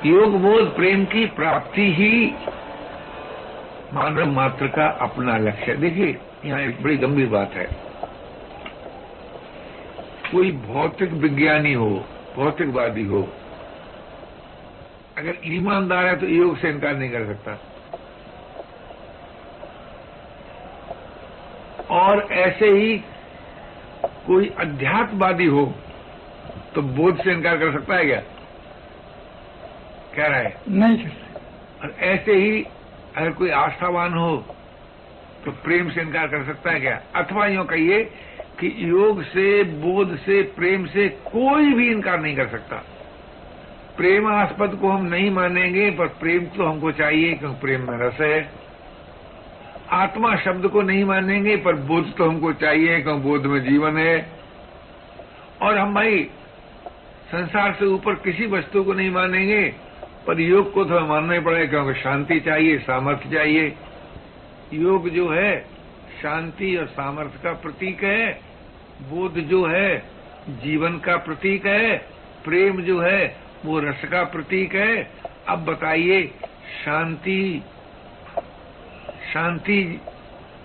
योग बोध प्रेम की प्राप्ति ही मानव मात्र का अपना लक्ष्य है। देखिए, यहाँ एक बड़ी गंभीर बात है। कोई भौतिक विज्ञानी हो, भौतिकवादी हो, अगर ईमानदार है तो योग से इनकार नहीं कर सकता, और ऐसे ही कोई अध्यात्मवादी हो तो बोध से इनकार कर सकता है क्या? कह रहा है नहीं कर सकता। और ऐसे ही अगर कोई आस्थावान हो तो प्रेम से इनकार कर सकता है क्या? अथवा यूं कहिए कि योग से, बोध से, प्रेम से कोई भी इनकार नहीं कर सकता। प्रेमास्पद को हम नहीं मानेंगे, पर प्रेम तो हमको चाहिए क्योंकि प्रेम में रस है। आत्मा शब्द को नहीं मानेंगे, पर बोध तो हमको चाहिए क्योंकि बोध में जीवन है। और हम भाई संसार से ऊपर किसी वस्तु को नहीं मानेंगे, पर योग को तो मानना ही पड़ेगा क्योंकि शांति चाहिए, सामर्थ्य चाहिए। योग जो है शांति और सामर्थ्य का प्रतीक है, बोध जो है जीवन का प्रतीक है, प्रेम जो है वो रस का प्रतीक है। अब बताइए, शांति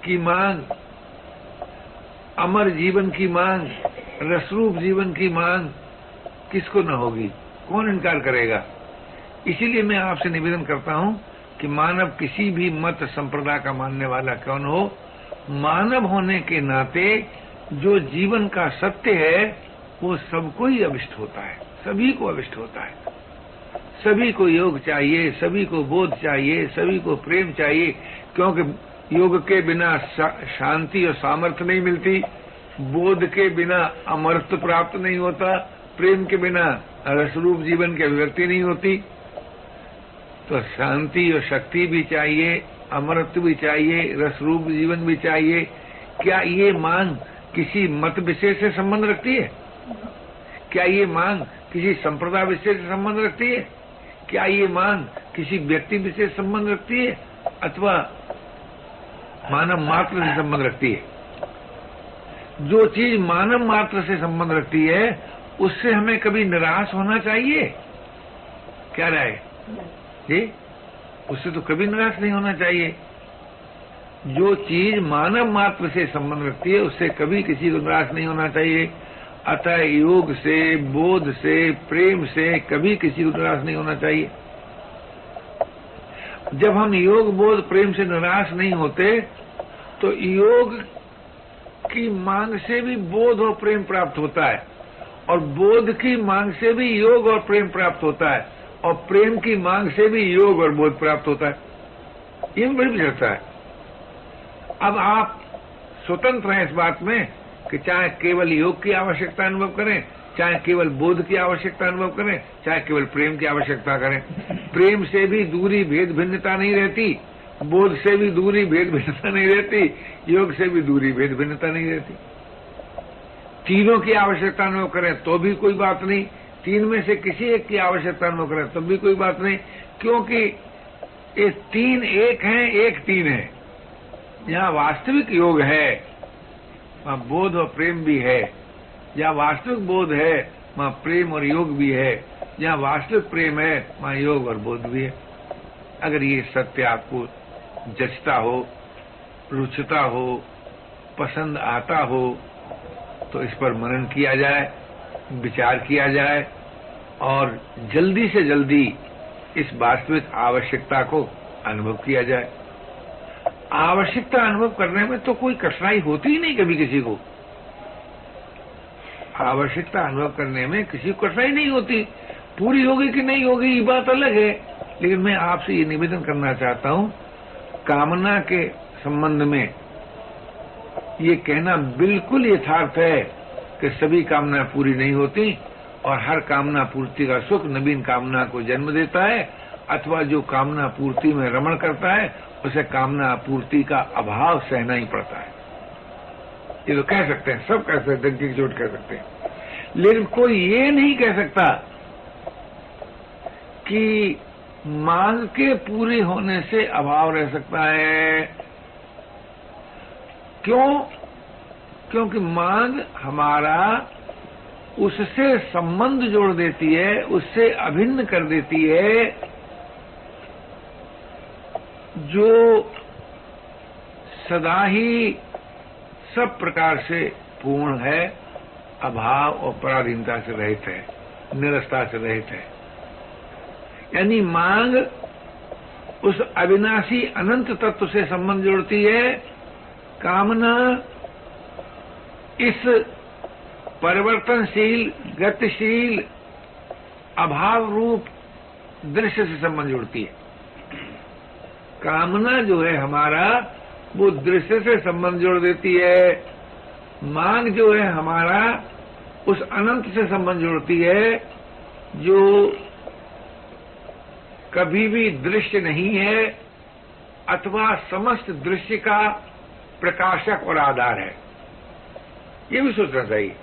की मांग, अमर जीवन की मांग, रसरूप जीवन की मांग किसको न होगी? कौन इनकार करेगा? इसीलिए मैं आपसे निवेदन करता हूं कि मानव किसी भी मत संप्रदाय का मानने वाला क्यों न हो, मानव होने के नाते जो जीवन का सत्य है वो सबको ही अभिष्ट होता है, सभी को अभिष्ट होता है। सभी को योग चाहिए, सभी को बोध चाहिए, सभी को प्रेम चाहिए, क्योंकि योग के बिना शांति और सामर्थ्य नहीं मिलती, बोध के बिना अमरत्व प्राप्त नहीं होता, प्रेम के बिना रसरूप जीवन की अभिव्यक्ति नहीं होती। तो शांति और शक्ति भी चाहिए, अमरत्व भी चाहिए, रसरूप जीवन भी चाहिए। क्या ये मांग किसी मत विशेष से संबंध रखती है? क्या ये मांग किसी संप्रदाय विशेष से संबंध रखती है? क्या ये मांग किसी व्यक्ति विशेष संबंध रखती है अथवा मानव मात्र से संबंध रखती है? जो चीज मानव मात्र से संबंध रखती है उससे हमें कभी निराश होना चाहिए? क्या राय जी? उससे तो कभी निराश नहीं होना चाहिए। जो चीज मानव मात्र से संबंध रखती है उससे कभी किसी को निराश नहीं होना चाहिए। अतः योग से, बोध से, प्रेम से कभी किसी को निराश नहीं होना चाहिए। जब हम योग, बोध, प्रेम से निराश नहीं होते तो योग की मांग से भी बोध और प्रेम प्राप्त होता है, और बोध की मांग से भी योग और प्रेम प्राप्त होता है, और प्रेम की मांग से भी योग और बोध प्राप्त होता है। ये बड़ी विशेषता है। अब आप स्वतंत्र हैं इस बात में कि चाहे केवल योग की आवश्यकता अनुभव करें, चाहे केवल बोध की आवश्यकता अनुभव करें, चाहे केवल प्रेम की आवश्यकता करें। प्रेम से भी दूरी भेद भिन्नता नहीं रहती, बोध से भी दूरी भेद भिन्नता नहीं रहती, योग से भी दूरी भेद भिन्नता नहीं रहती। तीनों की आवश्यकता अनुभव करें तो भी कोई बात नहीं, तीन में से किसी एक की आवश्यकता अनुभव करें तब भी कोई बात नहीं, क्योंकि ये तीन एक हैं, एक तीन है। यहाँ वास्तविक योग है वहाँ बोध और प्रेम भी है, जहाँ वास्तविक बोध है वहाँ प्रेम और योग भी है, जहाँ वास्तविक प्रेम है वहाँ योग और बोध भी है। अगर ये सत्य आपको जचता हो, रुचता हो, पसंद आता हो तो इस पर मनन किया जाए, विचार किया जाए और जल्दी से जल्दी इस वास्तविक आवश्यकता को अनुभव किया जाए। आवश्यकता अनुभव करने में तो कोई कठिनाई होती ही नहीं कभी किसी को। आवश्यकता अनुभव करने में किसी को कठिनाई नहीं होती। पूरी होगी कि नहीं होगी ये बात अलग है, लेकिन मैं आपसे ये निवेदन करना चाहता हूं, कामना के संबंध में ये कहना बिल्कुल यथार्थ है कि सभी कामना पूरी नहीं होती, और हर कामना पूर्ति का सुख नवीन कामना को जन्म देता है, अथवा जो कामना पूर्ति में रमण करता है उसे कामना पूर्ति का अभाव सहना ही पड़ता है। ये तो कह सकते हैं, सब कह सकते हैं, डंकी की चोट कह सकते हैं, लेकिन कोई ये नहीं कह सकता कि मांग के पूरे होने से अभाव रह सकता है। क्यों? क्योंकि मांग हमारा उससे संबंध जोड़ देती है, उससे अभिन्न कर देती है, जो सदा ही सब प्रकार से पूर्ण है, अभाव और पराधीनता से रहित है, निरस्ता से रहित है। यानी मांग उस अविनाशी अनंत तत्व से संबंध जोड़ती है, कामना इस परिवर्तनशील, गतिशील, अभाव रूप दृश्य से संबंध जोड़ती है। कामना जो है हमारा, वो दृश्य से संबंध जोड़ देती है। मांग जो है हमारा, उस अनंत से संबंध जोड़ती है, जो कभी भी दृश्य नहीं है अथवा समस्त दृश्य का प्रकाशक और आधार है। ये भी सोचना चाहिए।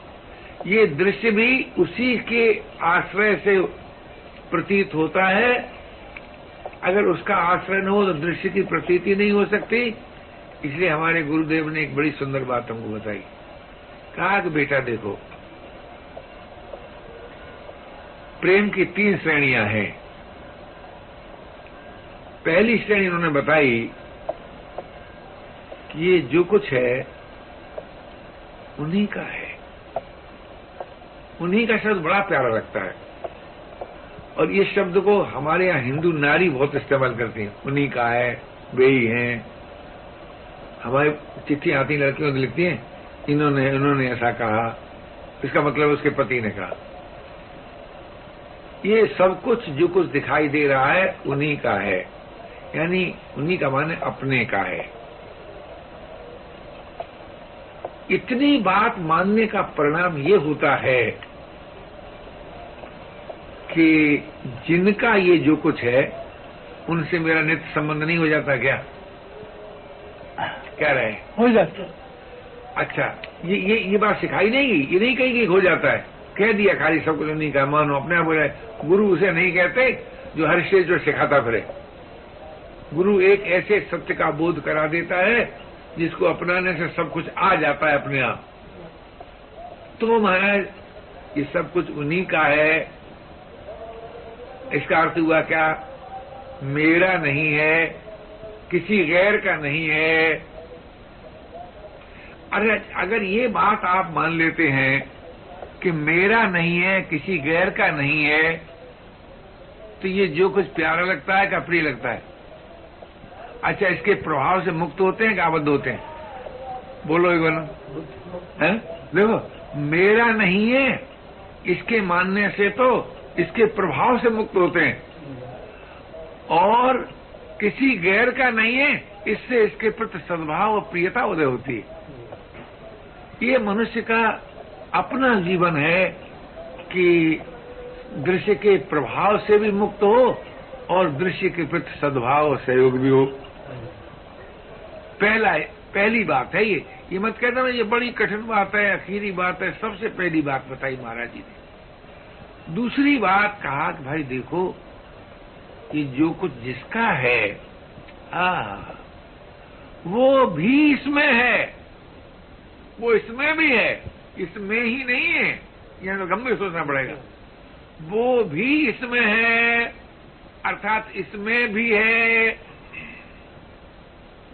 ये दृश्य भी उसी के आश्रय से प्रतीत होता है। अगर उसका आश्रय न हो तो दृश्य की प्रतीति नहीं हो सकती। इसलिए हमारे गुरुदेव ने एक बड़ी सुंदर बात हमको बताई। कहा कि बेटा देखो, प्रेम की 3 श्रेणियां हैं। पहली श्रेणी उन्होंने बताई कि ये जो कुछ है उन्हीं का है। उन्हीं का शब्द बड़ा प्यारा लगता है, और ये शब्द को हमारे यहाँ हिंदू नारी बहुत इस्तेमाल करती हैं। उन्हीं का है, वे ही हैं। हमारी चिट्ठी आती लड़कियों से लिखती हैं, इन्होंने ऐसा कहा, इसका मतलब उसके पति ने कहा। ये सब कुछ जो कुछ दिखाई दे रहा है उन्हीं का है, यानी उन्हीं का माने अपने का है। इतनी बात मानने का परिणाम ये होता है कि जिनका ये जो कुछ है उनसे मेरा नित्य संबंध नहीं हो जाता क्या? क्या रहे? हो जाता। अच्छा, ये बात सिखाई नहीं गई, ये नहीं कही कि हो जाता है, कह दिया खाली सब कुछ नहीं कहा, मानो अपने आप हो जाए। गुरु उसे नहीं कहते जो हर स्टेज पर सिखाता फिरे। गुरु एक ऐसे सत्य का बोध करा देता है जिसको अपनाने से सब कुछ आ जाता है अपने आप। तो महाराज ये सब कुछ उन्हीं का है। इसका अर्थ हुआ क्या? मेरा नहीं है, किसी गैर का नहीं है। अरे अगर ये बात आप मान लेते हैं कि मेरा नहीं है, किसी गैर का नहीं है, तो ये जो कुछ प्यारा लगता है क्या प्रिय लगता है? अच्छा, इसके प्रभाव से मुक्त होते हैं कि आबद्ध होते हैं? बोलो एक बोलो है। देखो, मेरा नहीं है इसके मानने से तो इसके प्रभाव से मुक्त होते हैं, और किसी गैर का नहीं है इससे इसके प्रति सद्भाव और प्रियता उदय होती है। ये मनुष्य का अपना जीवन है कि दृश्य के प्रभाव से भी मुक्त हो और दृश्य के प्रति सद्भाव और सहयोग भी हो। पहली बात है ये मत कहना ना ये बड़ी कठिन बात है, आखिरी बात है। सबसे पहली बात बताई महाराज जी ने। दूसरी बात कहा कि भाई देखो, ये जो कुछ जिसका है वो भी इसमें है, वो इसमें भी है, इसमें ही नहीं है। यह तो गंभीर सोचना पड़ेगा। वो भी इसमें है, अर्थात इसमें भी है।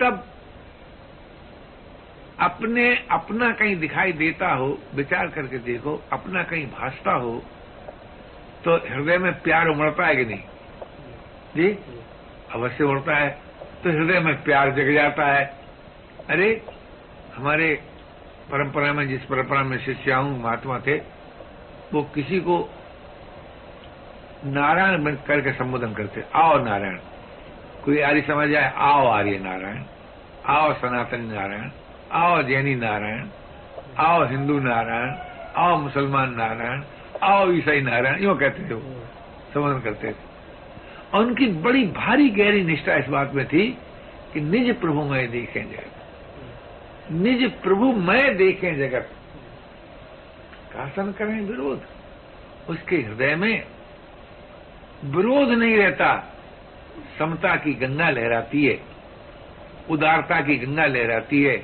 तब अपना कहीं दिखाई देता हो, विचार करके देखो, अपना कहीं भासता हो तो हृदय में प्यार उमड़ता है कि नहीं जी? अवश्य उमड़ता है। तो हृदय में प्यार जग जाता है। अरे हमारे परंपरा में, जिस परंपरा में शिष्याओं महात्मा थे, वो किसी को नारायण करके संबोधन करते। आओ नारायण। कोई आर्य समझ आए, आओ आर्य नारायण, आओ सनातनी नारायण, आओ जैनी नारायण, आओ हिंदू नारायण, आओ मुसलमान नारायण, आओ ईसाई नारायण, यूं कहते थे, वो संबोधन करते थे। और उनकी बड़ी भारी गहरी निष्ठा इस बात में थी कि निज प्रभु मैं देखें जगत, निज प्रभु मैं देखें जगत। शासन करें विरोध, उसके हृदय में विरोध नहीं रहता। समता की गंगा लहराती है, उदारता की गंगा लहराती है,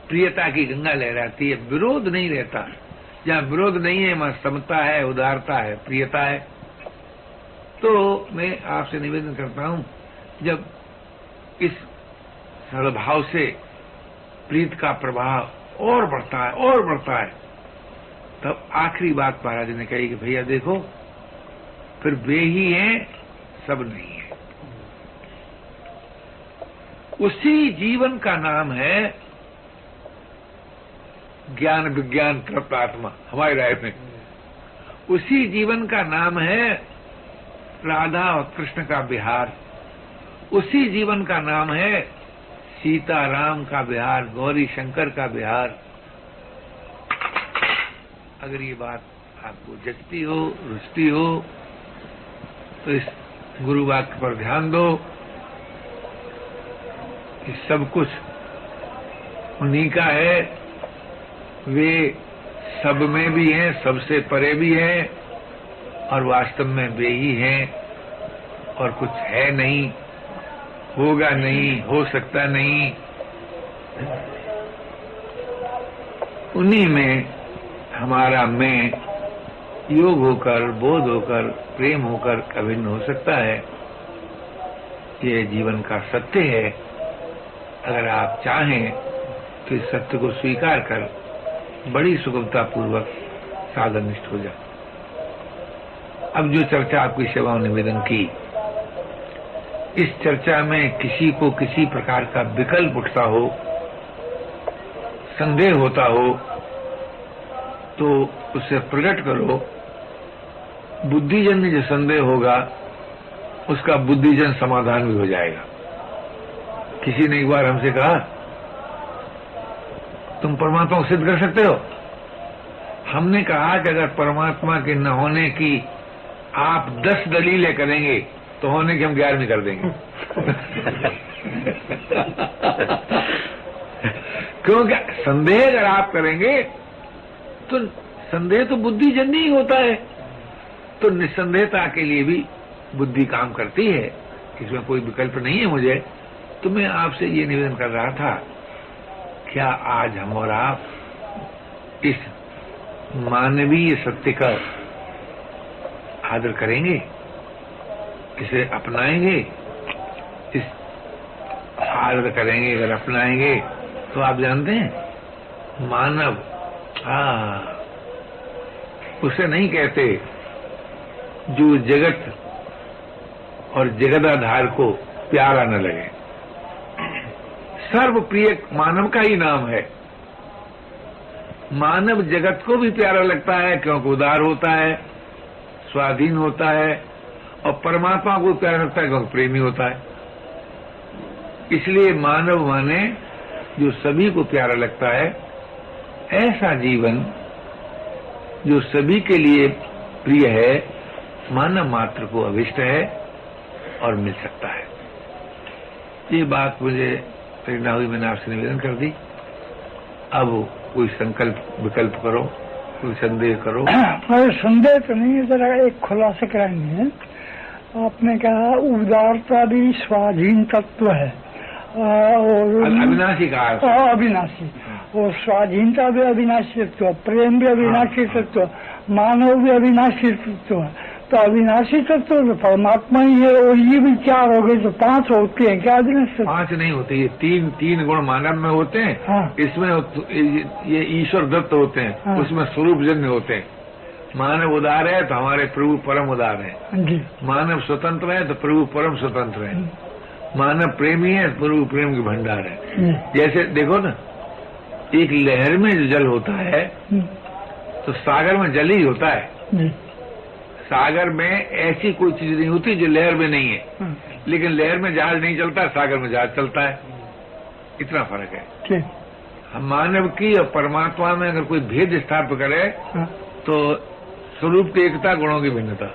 प्रियता की गंगा लहराती है, विरोध नहीं रहता। जहाँ विरोध नहीं है वहाँ समता है, उदारता है, प्रियता है। तो मैं आपसे निवेदन करता हूँ, जब इस सद्भाव से प्रीत का प्रभाव और बढ़ता है, तब आखिरी बात महाराज ने कही कि भैया देखो, फिर वे ही हैं, सब नहीं है। उसी जीवन का नाम है ज्ञान विज्ञान तृप्त आत्मा। हमारी राय में उसी जीवन का नाम है राधा और कृष्ण का विहार। उसी जीवन का नाम है सीता राम का विहार, गौरी शंकर का विहार। अगर ये बात आपको जचती हो, रुचती हो, तो इस गुरु वाक्य पर ध्यान दो कि सब कुछ उन्हीं का है, वे सब में भी हैं, सबसे परे भी हैं, और वास्तव में वे ही हैं, और कुछ है नहीं, होगा नहीं, हो सकता नहीं। उन्हीं में हमारा मैं योग होकर, बोध होकर, प्रेम होकर अभिन्न हो सकता है। ये जीवन का सत्य है। अगर आप चाहें तो इस सत्य को स्वीकार कर बड़ी सुगमता पूर्वक साधननिष्ठ हो जाए। अब जो चर्चा आपकी सेवा निवेदन की, इस चर्चा में किसी को किसी प्रकार का विकल्प उठता हो, संदेह होता हो, तो उसे प्रकट करो। बुद्धिजन्य जो संदेह होगा उसका बुद्धिजन समाधान भी हो जाएगा। किसी ने एक बार हमसे कहा, तुम परमात्मा को सिद्ध कर सकते हो? हमने कहा कि अगर परमात्मा के न होने की आप 10 दलीलें करेंगे तो होने की हम 11वीं कर देंगे। क्योंकि संदेह अगर आप करेंगे तो संदेह तो बुद्धिजन्य ही होता है, तो निसंदेहता के लिए भी बुद्धि काम करती है, इसमें कोई विकल्प नहीं है मुझे। तो मैं आपसे ये निवेदन कर रहा था, क्या आज हम और आप इस मानवीय सत्य का आदर करेंगे, इसे अपनाएंगे? इस आदर करेंगे, अगर अपनाएंगे तो आप जानते हैं मानव उसे नहीं कहते जो जगत और जगदाधार को प्यारा न लगे। सर्वप्रिय मानव का ही नाम है। मानव जगत को भी प्यारा लगता है क्योंकि उदार होता है, स्वाधीन होता है, और परमात्मा को प्यारा लगता है क्योंकि प्रेमी होता है। इसलिए मानव माने जो सभी को प्यारा लगता है, ऐसा जीवन जो सभी के लिए प्रिय है, मानव मात्र को अभिष्ट है और मिल सकता है। ये बात मुझे प्रेरणा हुई, मैंने आपसे निवेदन कर दी। अब कोई संकल्प विकल्प करो, कोई संदेह करो। संदेह तो नहीं है, जरा एक खुलासा कराएंगे। आपने कहा उदारता भी स्वाधीन तत्व है और अविनाशी कहा, अविनाशी, और स्वाधीनता भी अविनाशी तत्व, प्रेम भी अविनाशी तत्व, मानव भी अविनाशी तत्व। तो अविनाशी तत्व तो परमात्मा ही है, और ये भी 4 हो गए तो 5 होते हैं क्या? 5 नहीं होते, ये तीन गुण मानव में होते हैं। हाँ। इसमें ये ईश्वर दत्त होते हैं। हाँ। उसमें स्वरूप जन्य होते हैं। मानव उदार है तो हमारे प्रभु परम उदार है जी। मानव स्वतंत्र है तो प्रभु परम स्वतंत्र है। मानव प्रेमी है तो प्रभु प्रेम की भंडार है। जैसे देखो ना, एक लहर में जो जल होता है तो सागर में जल ही होता है। सागर में ऐसी कोई चीज नहीं होती जो लहर में नहीं है, लेकिन लहर में जहाज नहीं चलता, सागर में जहाज चलता है। इतना फर्क है। हम मानव की और परमात्मा में अगर कोई भेद स्थापित करे तो स्वरूप की एकता, गुणों की भिन्नता,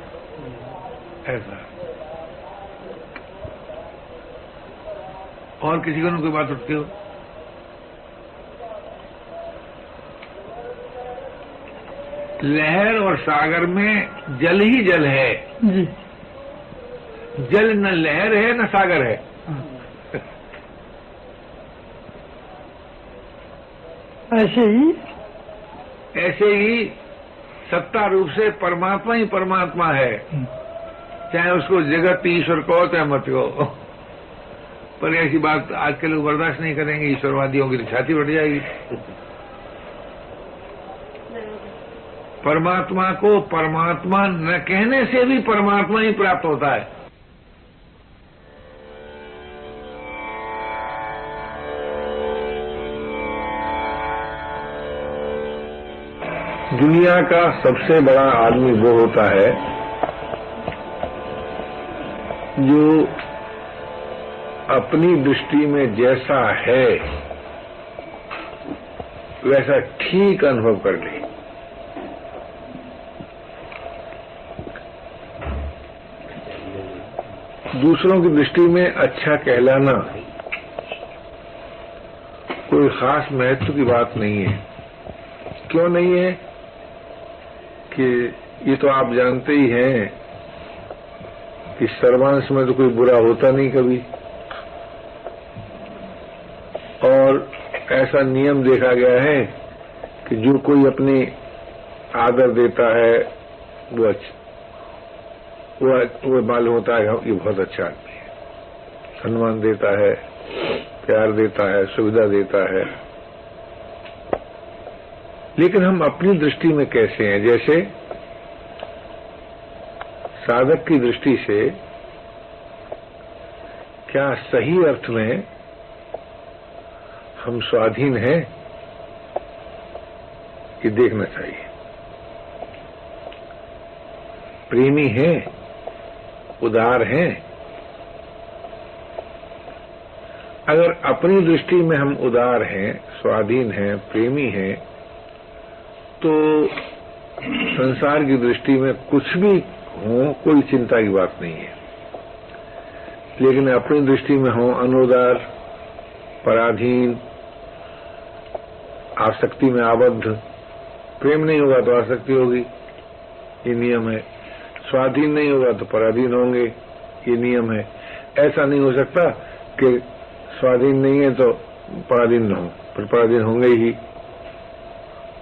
ऐसा। और किसी को न कोई बात उठती हो? लहर और सागर में जल ही जल है जी। जल न लहर है न सागर है। ऐसे ही सत्ता रूप से परमात्मा ही परमात्मा है, चाहे उसको जगत ईश्वर कहो चाहे मत कहो। पर ऐसी बात आज के लोग बर्दाश्त नहीं करेंगे, ईश्वरवादियों की तो छाती फट जाएगी। परमात्मा को परमात्मा न कहने से भी परमात्मा ही प्राप्त होता है। दुनिया का सबसे बड़ा आदमी वो होता है जो अपनी दृष्टि में जैसा है वैसा ठीक अनुभव कर ले। दूसरों की दृष्टि में अच्छा कहलाना कोई खास महत्व की बात नहीं है। क्यों नहीं है कि ये तो आप जानते ही हैं कि सर्वांश में तो कोई बुरा होता नहीं कभी, और ऐसा नियम देखा गया है कि जो कोई अपने आदर देता है वो मालूम होता है ये बहुत अच्छा आदमी है, सम्मान देता है, प्यार देता है, सुविधा देता है। लेकिन हम अपनी दृष्टि में कैसे हैं? जैसे साधक की दृष्टि से क्या सही अर्थ में हम स्वाधीन हैं, ये देखना चाहिए। प्रेमी हैं, उदार हैं। अगर अपनी दृष्टि में हम उदार हैं, स्वाधीन हैं, प्रेमी हैं, तो संसार की दृष्टि में कुछ भी हो कोई चिंता की बात नहीं है। लेकिन अपनी दृष्टि में हो अनुदार, पराधीन, आसक्ति में आबद्ध, प्रेम नहीं होगा तो आसक्ति होगी, ये नियम है। स्वाधीन नहीं होगा तो पराधीन होंगे, ये नियम है। ऐसा नहीं हो सकता कि स्वाधीन नहीं है तो पराधीन न हो, फिर पराधीन होंगे ही।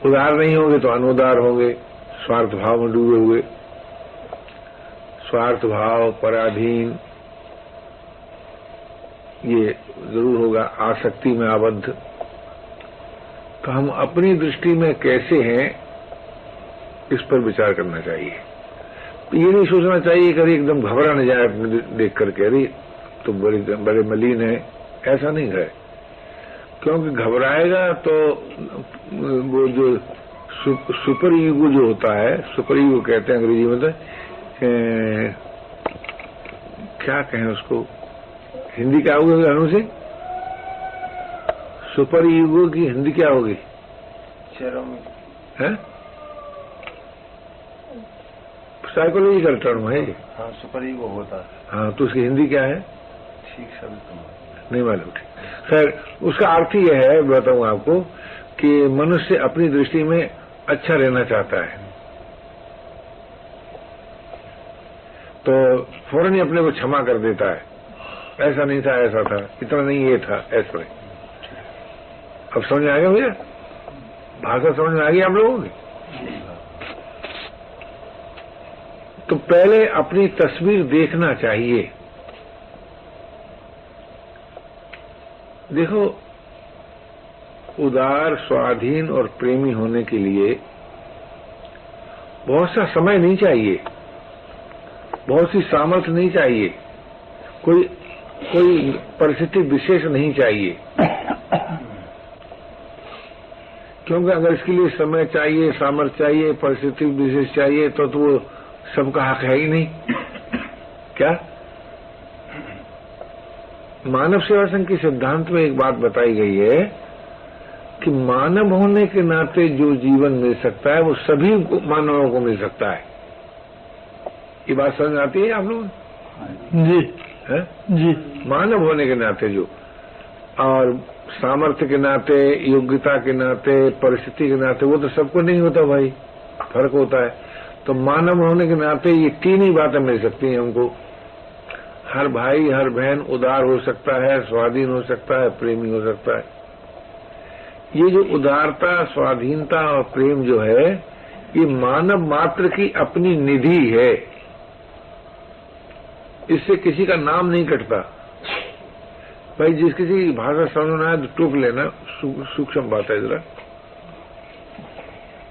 उदार नहीं होंगे तो अनुदार होंगे, स्वार्थ भाव में डूबे हुए। स्वार्थ भाव, पराधीन, ये जरूर होगा, आसक्ति में आबद्ध। तो हम अपनी दृष्टि में कैसे हैं इस पर विचार करना चाहिए। ये नहीं सोचना चाहिए कि अरे एकदम घबरा न जाए अपने देख करके, अरे तो बड़े मलिन है, ऐसा नहीं है। क्योंकि घबराएगा तो वो जो सुपर ईगो जो होता है, सुपर ईगो कहते हैं अंग्रेजी में, तो क्या कहें उसको, हिंदी क्या होगी अनु से? सुपर ईगो की हिंदी क्या होगी? है साइकोलॉजिकल टर्म है। हाँ, सुपर ईगो होता है। हाँ, तो उसकी हिंदी क्या है? ठीक शब्द नहीं मालूम। ठीक, खैर उसका अर्थ यह है, बताऊं आपको, कि मनुष्य अपनी दृष्टि में अच्छा रहना चाहता है तो फौरन ही अपने को क्षमा कर देता है। ऐसा नहीं था, ऐसा था, इतना नहीं ये था, ऐसा नहीं। अब समझ में आ गया भैया? भाषा समझ में आ गई आप लोगों की? तो पहले अपनी तस्वीर देखना चाहिए। देखो, उदार, स्वाधीन और प्रेमी होने के लिए बहुत सा समय नहीं चाहिए, बहुत सी सामर्थ्य नहीं चाहिए, कोई परिस्थिति विशेष नहीं चाहिए। क्योंकि अगर इसके लिए समय चाहिए, सामर्थ्य चाहिए, परिस्थिति विशेष चाहिए तो वो सबका हक है ही नहीं। क्या मानव सेवा संघ के सिद्धांत में एक बात बताई गई है कि मानव होने के नाते जो जीवन मिल सकता है वो सभी मानवों को मिल सकता है। ये बात समझ आती है आप लोग? जी है जी। मानव होने के नाते जो, और सामर्थ्य के नाते, योग्यता के नाते, परिस्थिति के नाते, वो तो सबको नहीं होता भाई, फर्क होता है। तो मानव होने के नाते ये तीन ही बातें मिल सकती हैं हमको। हर भाई, हर बहन उदार हो सकता है, स्वाधीन हो सकता है, प्रेमी हो सकता है। ये जो उदारता, स्वाधीनता और प्रेम जो है, ये मानव मात्र की अपनी निधि है, इससे किसी का नाम नहीं कटता। भाई जिस किसी की भाषा समझ में आए तो टोक लेना, सूक्ष्म बात है जरा।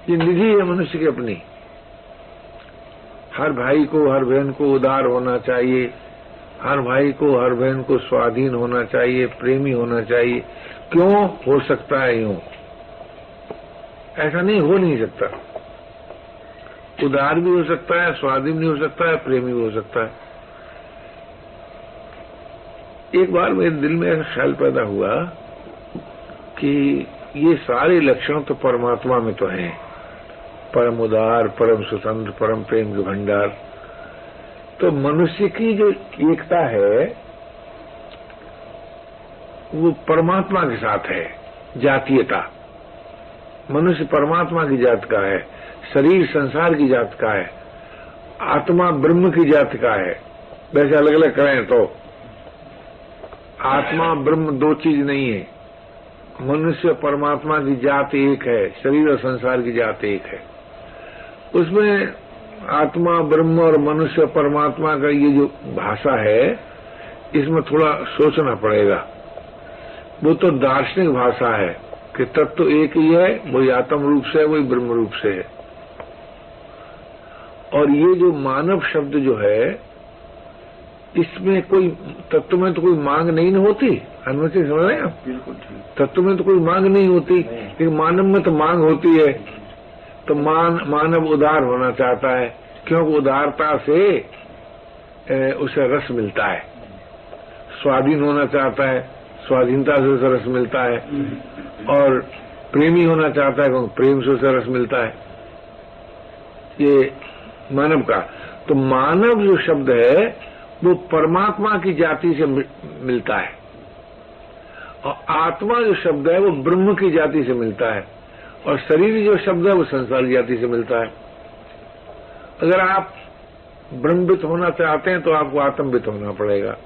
ये निधि है मनुष्य की अपनी। हर भाई को, हर बहन को उदार होना चाहिए, हर भाई को, हर बहन को स्वाधीन होना चाहिए, प्रेमी होना चाहिए। क्यों हो सकता है यूं? ऐसा नहीं हो नहीं सकता। उदार भी हो सकता है, स्वाधीन भी हो सकता है, प्रेमी भी हो सकता है। एक बार मेरे दिल में ऐसा ख्याल पैदा हुआ कि ये सारे लक्षण तो परमात्मा में तो हैं, परम उदार, परम स्वतंत्र, परम प्रेम के भंडार। तो मनुष्य की जो एकता है वो परमात्मा के साथ है। जातीयता, मनुष्य परमात्मा की जात का है, शरीर संसार की जात का है, आत्मा ब्रह्म की जात का है। वैसे अलग अलग करें तो आत्मा ब्रह्म दो चीज नहीं है। मनुष्य परमात्मा की जात एक है, शरीर और संसार की जात एक है। उसमें आत्मा ब्रह्म और मनुष्य परमात्मा का ये जो भाषा है, इसमें थोड़ा सोचना पड़ेगा। वो तो दार्शनिक भाषा है कि तत्व तो एक ही है, वही आत्म रूप से है, वही ब्रह्म रूप से है। और ये जो मानव शब्द जो है, इसमें कोई तत्व में तो कोई मांग नहीं होती। अनुमति समझ रहे हैं आप? बिल्कुल ठीक। तत्व में तो कोई मांग नहीं होती, लेकिन मानव में तो मांग होती है। तो मानव उदार होना चाहता है, क्योंकि उदारता से उसे रस मिलता है। स्वाधीन होना चाहता है, स्वाधीनता से उसे रस मिलता है। और प्रेमी होना चाहता है, क्योंकि प्रेम से उसे रस मिलता है। ये मानव का। तो मानव जो शब्द है वो परमात्मा की जाति से मिलता है, और आत्मा जो शब्द है वो ब्रह्म की जाति से मिलता है, और शरीर जो शब्द है वो संसार की जाति से मिलता है। अगर आप ब्रह्मवित होना चाहते हैं तो आपको आत्मवित होना पड़ेगा,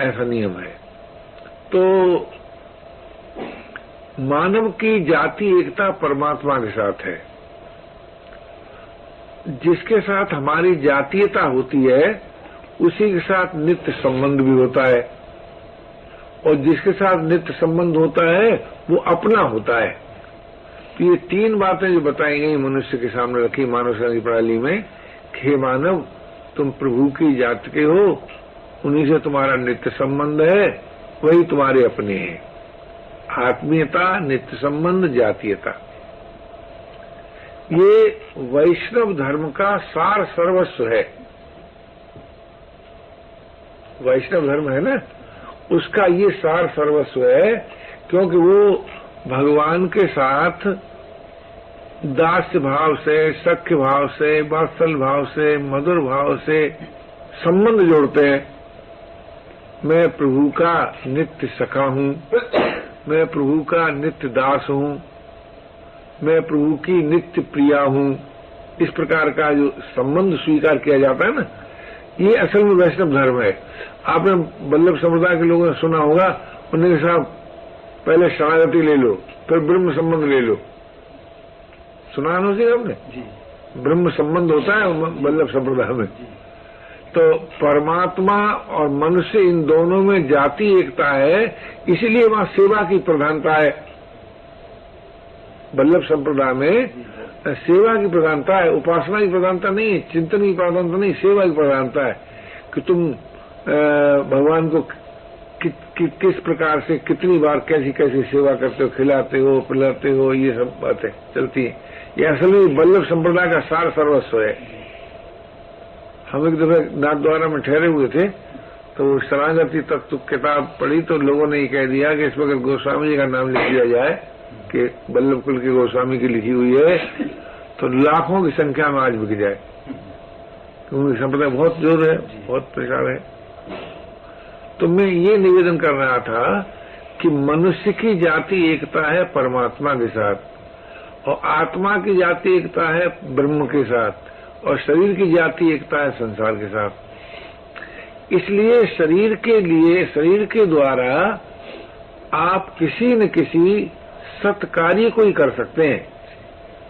ऐसा नियम है। तो मानव की जाति एकता परमात्मा के साथ है। जिसके साथ हमारी जातीयता होती है उसी के साथ नित्य संबंध भी होता है, और जिसके साथ नित्य संबंध होता है वो अपना होता है। तो ये तीन बातें जो बताई गई मनुष्य के सामने रखी मानव की प्रणाली में, कि मानव तुम प्रभु की जात के हो, उन्हीं से तुम्हारा नित्य संबंध है, वही तुम्हारे अपने हैं। आत्मीयता, नित्य संबंध, जातीयता, ये वैष्णव धर्म का सार सर्वस्व है। वैष्णव धर्म है ना, उसका ये सार सर्वस्व है, क्योंकि वो भगवान के साथ दास्य भाव से, सख्य भाव से, वात्सल भाव से, मधुर भाव से संबंध जोड़ते हैं। मैं प्रभु का नित्य सखा हूं, मैं प्रभु का नित्य दास हूं, मैं प्रभु की नित्य प्रिया हूं। इस प्रकार का जो संबंध स्वीकार किया जाता है ना, ये असल में वैष्णव धर्म है। आपने वल्लभ संप्रदाय के लोगों ने सुना होगा, उन्होंने कहा पहले शरणागति ले लो, फिर ब्रह्म संबंध ले लो। सुना है उसे आपने? ब्रह्म संबंध होता है वल्लभ संप्रदाय में। तो परमात्मा और मनुष्य, इन दोनों में जाति एकता है, इसीलिए वहां सेवा की प्रधानता है। वल्लभ संप्रदाय में सेवा की प्रधानता है, उपासना की प्रधानता नहीं है, चिंतन की प्रधानता नहीं, सेवा की प्रधानता है। कि तुम भगवान को किस प्रकार से, कितनी बार, कैसी कैसी सेवा करते हो, खिलाते हो, पिलाते हो, ये सब बातें चलती हैं। ये असल में वल्लभ संप्रदाय का सार सर्वस्व है। हम एक दफे नाथद्वारा में ठहरे हुए थे, तो शरणागति तत्व किताब पढ़ी, तो लोगों ने ये कह दिया कि इसमें अगर गोस्वामी जी का नाम लिख दिया जाए कि वल्लभ कुल के गोस्वामी की लिखी हुई है, तो लाखों की संख्या में आज बिक जाए, क्योंकि संप्रदाय बहुत जोर है, बहुत प्रचार है। तो मैं ये निवेदन कर रहा था कि मनुष्य की जाति एकता है परमात्मा के साथ, और आत्मा की जाति एकता है ब्रह्म के साथ, और शरीर की जाति एकता है संसार के साथ। इसलिए शरीर के लिए, शरीर के द्वारा आप किसी न किसी सत्कार्य को ही कर सकते हैं,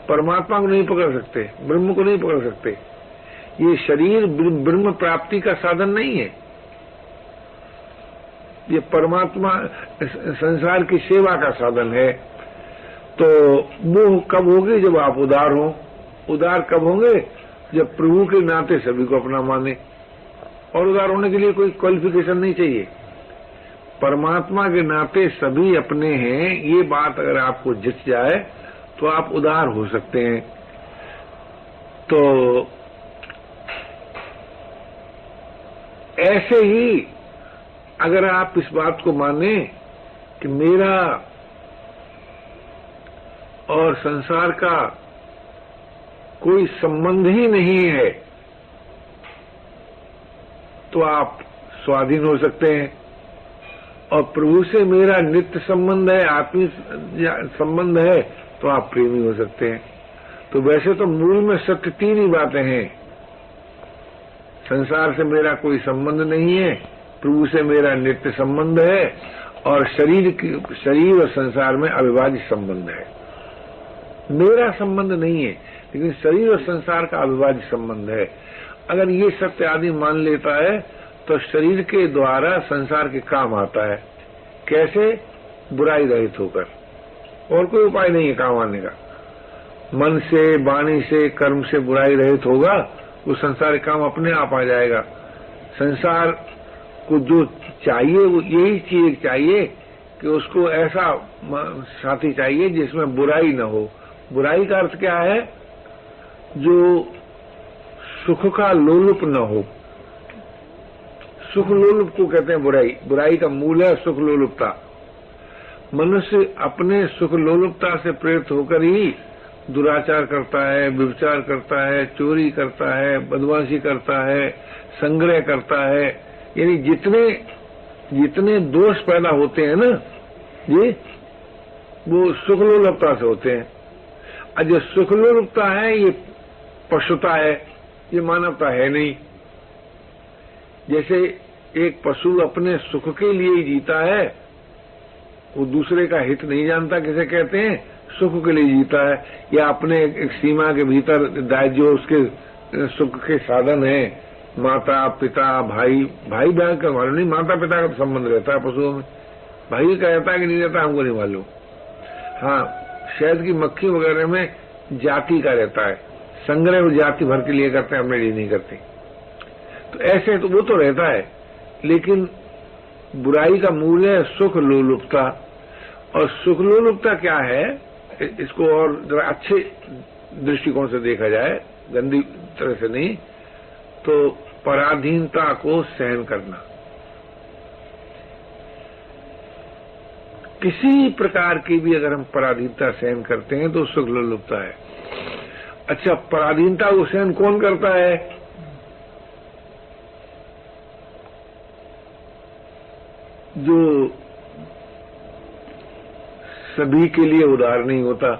परमात्मा को नहीं पकड़ सकते, ब्रह्म को नहीं पकड़ सकते। ये शरीर ब्रह्म प्राप्ति का साधन नहीं है, ये परमात्मा संसार की सेवा का साधन है। तो वो कब होगी? जब आप उदार हो। उदार कब होंगे? जब प्रभु के नाते सभी को अपना माने। और उदार होने के लिए कोई क्वालिफिकेशन नहीं चाहिए, परमात्मा के नाते सभी अपने हैं, ये बात अगर आपको जित जाए तो आप उदार हो सकते हैं। तो ऐसे ही अगर आप इस बात को माने कि मेरा और संसार का कोई संबंध ही नहीं है, तो आप स्वाधीन हो सकते हैं। और प्रभु से मेरा नित्य संबंध है, आत्मीय संबंध है, तो आप प्रेमी हो सकते हैं। तो वैसे तो मूल में सत्य तीन ही बातें हैं। संसार से मेरा कोई संबंध नहीं है, प्रभु से मेरा नित्य संबंध है, और शरीर और संसार में अविभाज्य संबंध है। मेरा संबंध नहीं है, लेकिन शरीर और संसार का अविभाज्य संबंध है। अगर ये सत्य आदमी मान लेता है तो शरीर के द्वारा संसार के काम आता है। कैसे? बुराई रहित होकर। और कोई उपाय नहीं है काम आने का। मन से, वाणी से, कर्म से बुराई रहित होगा, वो संसार के काम अपने आप आ जाएगा। संसार को जो चाहिए वो यही चीज चाहिए कि उसको ऐसा साथी चाहिए जिसमें बुराई न हो। बुराई का अर्थ क्या है? जो सुख का लोलुप न हो। सुख लोलुप को कहते हैं बुराई। बुराई का मूल है सुख लोलुपता। मनुष्य अपने सुख लोलुपता से प्रेरित होकर ही दुराचार करता है, व्यभिचार करता है, चोरी करता है, बदमाशी करता है, संग्रह करता है। यानी जितने दोष पैदा होते हैं ना जी, वो सुख लोलुपता से होते हैं। और जो सुख लोलुपता है ये पशुता है, ये मानवता है नहीं। जैसे एक पशु अपने सुख के लिए ही जीता है, वो दूसरे का हित नहीं जानता, किसे कहते हैं? सुख के लिए जीता है, या अपने एक सीमा के भीतर जो उसके सुख के साधन है, माता पिता भाई बहन का मालूम नहीं, माता पिता का संबंध रहता है पशुओं में। भाई का रहता है कि नहीं रहता हमको नहीं मालूम। हाँ, शहद की मक्खी वगैरह में जाति का रहता है, संग्रह जाति भर के लिए करते हैं, हमने लिए नहीं करते। तो ऐसे तो वो तो रहता है, लेकिन बुराई का मूल है सुख लोलुपता। और सुख लोलुपता क्या है, इसको और जरा अच्छे दृष्टिकोण से देखा जाए, गंदी तरह से नहीं, तो पराधीनता को सहन करना। किसी प्रकार की भी अगर हम पराधीनता सहन करते हैं तो सुख लोलुपता है। अच्छा, पराधीनता को सहन कौन करता है? जो सभी के लिए उदार नहीं होता,